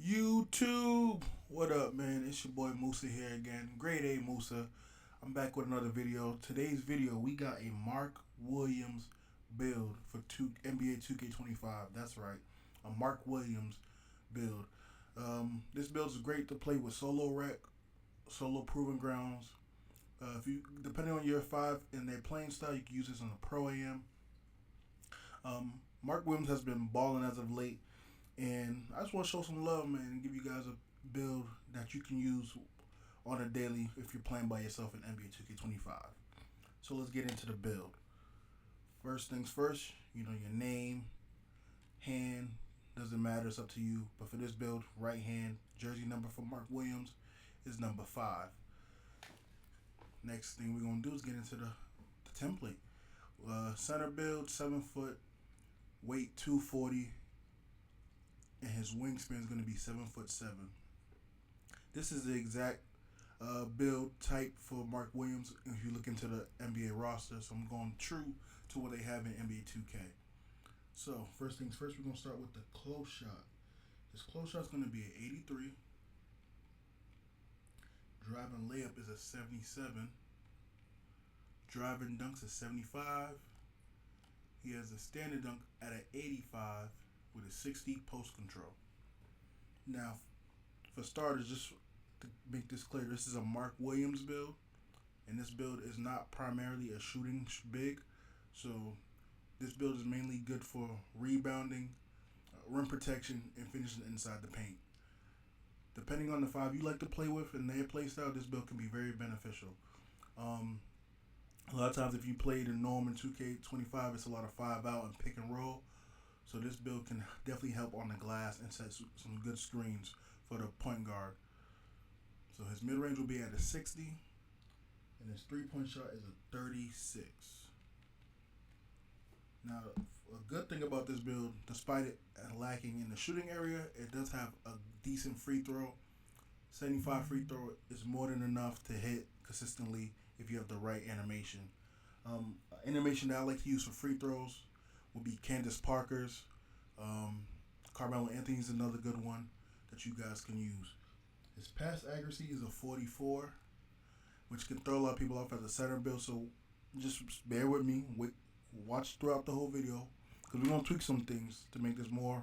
YouTube, what up, man? It's your boy Musa here again. Grade A Musa. I'm back with another video. Today's video, we got a Mark Williams build for NBA 2K25. That's right, a Mark Williams build. This build is great to play with solo rec, solo proving grounds. If you depending on your five and their playing style, you can use this on a pro AM. Mark Williams has been balling as of late. And I just want to show some love, man, and give you guys a build that you can use on a daily if you're playing by yourself in NBA 2K25. So let's get into the build. First things first, your name, hand, doesn't matter, it's up to you. But for this build, right hand, jersey number for Mark Williams is number 5. Next thing we're going to do is get into the template. Center build, 7 foot, weight 240. And his wingspan is going to be 7'7". This is the exact build type for Mark Williams if you look into the NBA roster. So I'm going true to what they have in NBA 2K. So first things first, we're going to start with the close shot. His close shot is going to be an 83. Driving layup is a 77. Driving dunks is 75. He has a standard dunk at an 85. With a 60 post control. Now, for starters, just to make this clear, this is a Mark Williams build, and this build is not primarily a shooting big. So, this build is mainly good for rebounding, rim protection, and finishing inside the paint. Depending on the five you like to play with and their play style, this build can be very beneficial. A lot of times, if you play the norm in 2K25, it's a lot of 5 out and pick and roll. So this build can definitely help on the glass and set some good screens for the point guard. So his mid-range will be at a 60, and his three-point shot is a 36. Now, a good thing about this build, despite it lacking in the shooting area, it does have a decent free throw. 75 free throw is more than enough to hit consistently if you have the right animation. Animation that I like to use for free throws will be Candace Parker's. Carmelo Anthony's another good one that you guys can use. His pass accuracy is a 44, which can throw a lot of people off as a center build. So just bear with me. Watch throughout the whole video because we're going to tweak some things to make this more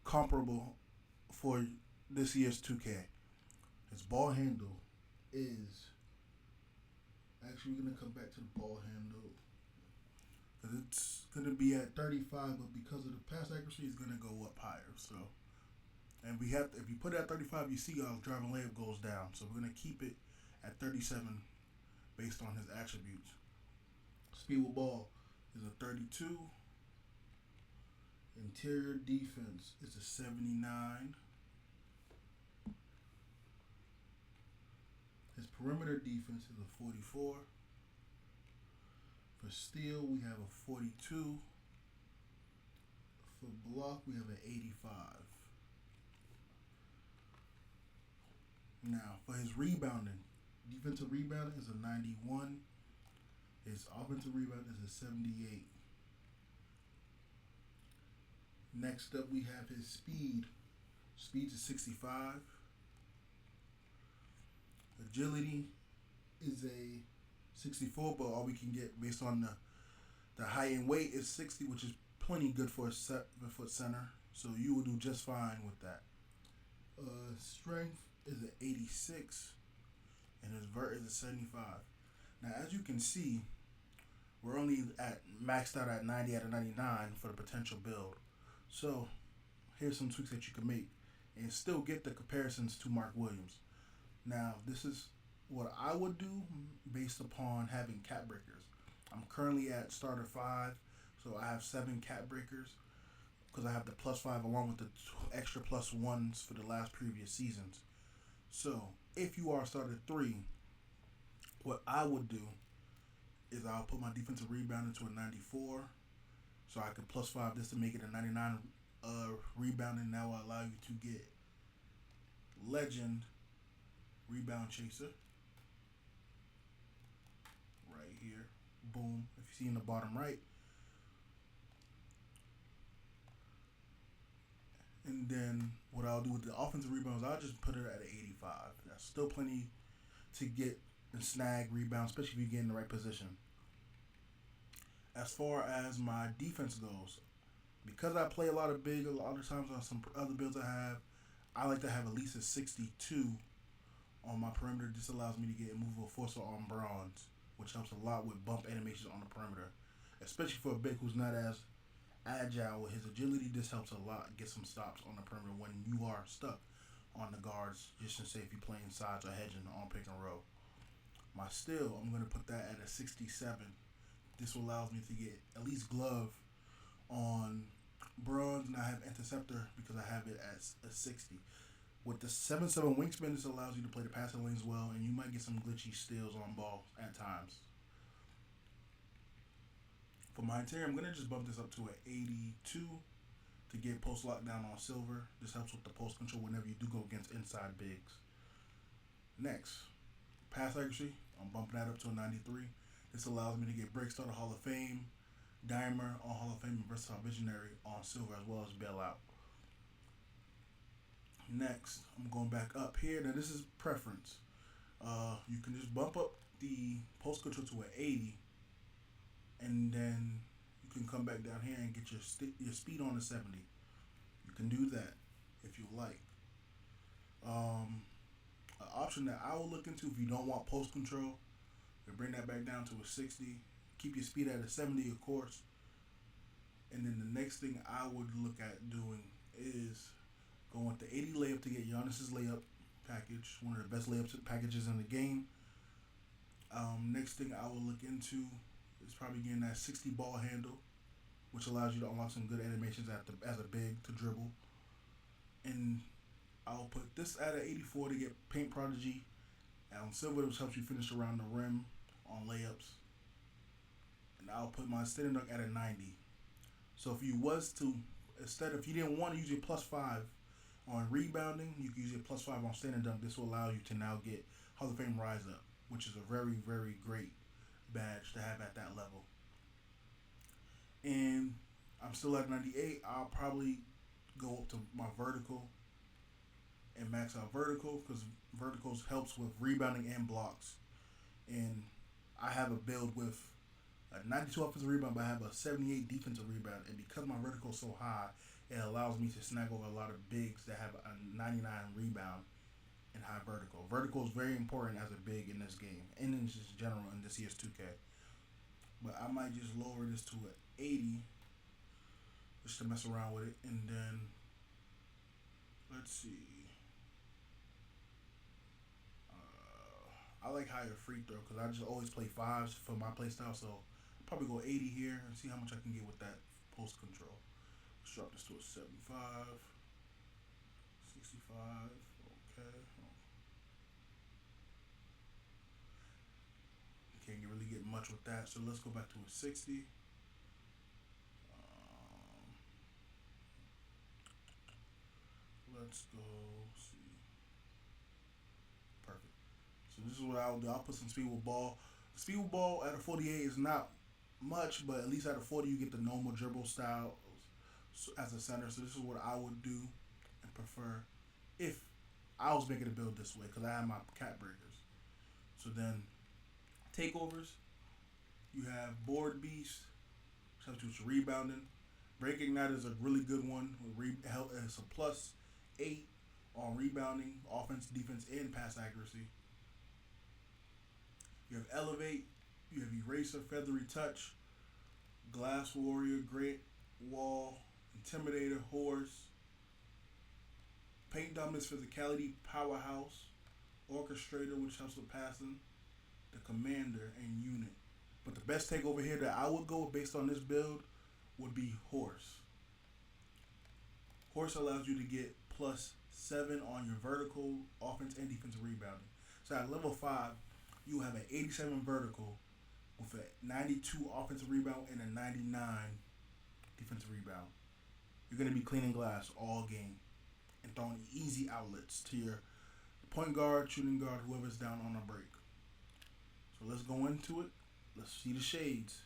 comparable for this year's 2K. His ball handle is... Actually, we're going to come back to the ball handle. It's going to be at 35, but because of the pass accuracy, it's going to go up higher. So, and we have if you put it at 35, you see our driving layup goes down. So we're going to keep it at 37 based on his attributes. Speed with ball is a 32. Interior defense is a 79. His perimeter defense is a 44. For steal, we have a 42. For block, we have an 85. Now, for his rebounding, defensive rebounding is a 91. His offensive rebound is a 78. Next up, we have his speed. Speed is 65. Agility is a 64, but all we can get based on the height and weight is 60, which is plenty good for a 7-foot center. So you will do just fine with that. Strength is an 86, and his vert is a 75. Now, as you can see, we're only at maxed out at 90 out of 99 for the potential build. So here's some tweaks that you can make and still get the comparisons to Mark Williams. Now, this is what I would do based upon having cap breakers. I'm currently at starter 5, so I have 7 cap breakers because I have the +5 along with the extra +1s for the last previous seasons. So if you are starter 3, what I would do is I'll put my defensive rebound into a 94, so I could +5 this to make it a 99 rebounding. That will allow you to get legend rebound chaser right here. Boom. If you see in the bottom right, and then what I'll do with the offensive rebounds, I'll just put it at an 85. That's still plenty to get and snag rebounds, especially if you get in the right position. As far as my defense goes, because I play a lot of big, a lot of times on some other builds I like to have at least a 62 on my perimeter. This allows me to get immovable force on bronze, which helps a lot with bump animations on the perimeter, especially for a big who's not as agile with his agility. This helps a lot get some stops on the perimeter when you are stuck on the guards, just to say if you're playing sides or hedging on pick and roll. My steal, I'm going to put that at a 67. This allows me to get at least glove on bronze, and I have interceptor because I have it as a 60. With the 7-7 wingspan, this allows you to play the passing lanes well, and you might get some glitchy steals on ball at times. For my interior, I'm going to just bump this up to an 82 to get post lockdown on silver. This helps with the post control whenever you do go against inside bigs. Next, pass accuracy, I'm bumping that up to a 93. This allows me to get Break Starter Hall of Fame, Dimer on Hall of Fame, and Versatile Visionary on silver, as well as Bailout. Next, I'm going back up here. Now, this is preference. You can just bump up the post control to an 80, and then you can come back down here and get your speed on a 70. You can do that if you like. An option that I will look into if you don't want post control, you bring that back down to a 60. Keep your speed at a 70, of course. And then the next thing I would look at doing is going with the 80 layup to get Giannis's layup package, one of the best layup packages in the game. Next thing I will look into is probably getting that 60 ball handle, which allows you to unlock some good animations as a big to dribble. And I'll put this at an 84 to get Paint Prodigy on silver, which helps you finish around the rim on layups. And I'll put my standing dunk at a 90. So if you was to, if you didn't want to use your +5 on rebounding, you can use your +5 on standing dunk. This will allow you to now get Hall of Fame Rise Up, which is a very, very great badge to have at that level. And I'm still at 98. I'll probably go up to my vertical and max out vertical, because verticals helps with rebounding and blocks. And I have a build with a 92 offensive rebound, but I have a 78 defensive rebound. And because my vertical is so high, it allows me to snag over a lot of bigs that have a 99 rebound and high vertical. Vertical is very important as a big in this game, and in just general in this year's 2K. But I might just lower this to an 80 just to mess around with it. And then, let's see. I like higher free throw because I just always play 5s for my play style. So I'll probably go 80 here and see how much I can get with that post control. Let's drop this to a 75, 65. Okay. Can't really get much with that. So let's go back to a 60. Let's go see. Perfect. So this is what I'll do. I'll put some speed with ball. Speed with ball at a 48 is not much, but at least at a 40 you get the normal dribble style as a center. So this is what I would do and prefer if I was making a build this way, because I have my cat breakers. So then takeovers, you have board beast, which helps you with rebounding. Breaking that is a really good one. It's a +8 on rebounding, offense, defense, and pass accuracy. You have elevate, you have eraser, feathery touch, glass warrior, great wall, intimidator, horse, paint dominance, physicality, powerhouse, orchestrator, which helps with passing, the commander, and unit. But the best takeover here that I would go with based on this build would be horse. Horse allows you to get +7 on your vertical, offense, and defensive rebounding. So at level 5, you have an 87 vertical with a 92 offensive rebound and a 99 defensive rebound. You're going to be cleaning glass all game and throwing easy outlets to your point guard, shooting guard, whoever's down on a break. So let's go into it. Let's see the shades.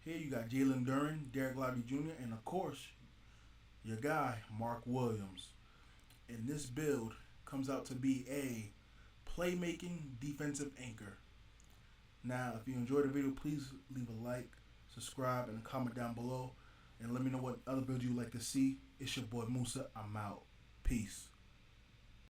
Here you got Jalen Duren, Derek Lively Jr., and of course, your guy, Mark Williams. And this build comes out to be a playmaking defensive anchor. Now, if you enjoyed the video, please leave a like, subscribe, and a comment down below. And let me know what other builds you would like to see. It's your boy Musa. I'm out. Peace.